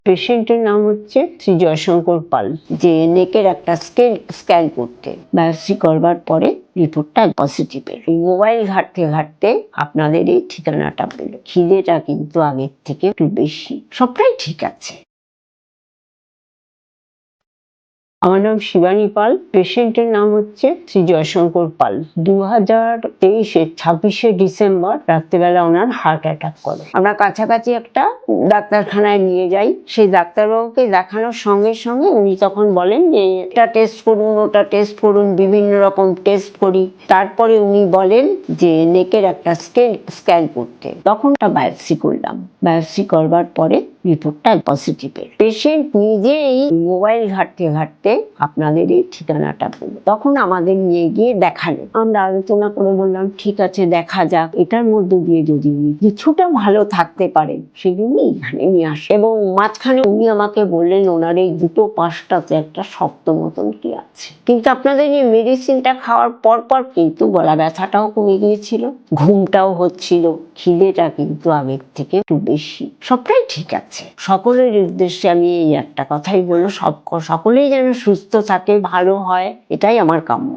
পেশেন্টের নাম হচ্ছে শ্রী জয়শঙ্কর পাল। যে নেকের একটা স্ক্যান করতে বায়োপসি করবার পরে রিপোর্টটা পজিটিভ এর। মোবাইল ঘাঁটতে ঘাঁটতে আপনাদের এই ঠিকানাটা পেল। খিদেটা কিন্তু আগের থেকে একটু বেশি। সবটাই ঠিক আছে। আমার নাম শিবানী পাল। পেশেন্টের নাম হচ্ছে শ্রী জয়শঙ্কর পাল। 2023-এর 26শে ডিসেম্বর রাত্রিবেলা ওনার হার্ট অ্যাটাক করে। আমরা কাছাকাছি একটা ডাক্তারখানায় নিয়ে যাই। সেই ডাক্তারবাবুকে দেখানোর সঙ্গে সঙ্গে উনি তখন বলেন যে এটা টেস্ট করুন, ওটা টেস্ট করুন, বিভিন্ন রকম টেস্ট করি। তারপরে উনি বলেন যে নেকের একটা স্ক্যান করতে। তখন একটা বায়োপসি করলাম। বায়োপসি করবার পরে রিপোর্টটা পজিটিভ এর। পেশেন্ট নিজেই মোবাইল ঘাঁটতে ঘাঁটতে আপনাদের এই ঠিকানাটা পেল। তখন আমাদের নিয়ে গিয়ে দেখালো। আমরা আলোচনা করে বললাম ঠিক আছে দেখা যাক, এটার মধ্যে দিয়ে যদি কিছুটা ভালো থাকতে পারে সেজন্য এখানে নিয়ে আসে। এবং মাঝখানে উনি আমাকে বললেন ওনার এই দুটো পাশটাতে একটা শক্ত মতন কি আছে। কিন্তু আপনাদের এই মেডিসিনটা খাওয়ার পর কিন্তু গলা ব্যথাটাও কমে গিয়েছিল, ঘুমটাও হচ্ছিল, খিদেটা কিন্তু আগের থেকে একটু বেশি। সবটাই ঠিক আছে। সকলের উদ্দেশ্যে আমি এই একটা কথাই বলবো, সকলেই যেন সুস্থ থাকে, ভালো হয়, এটাই আমার কাম্য।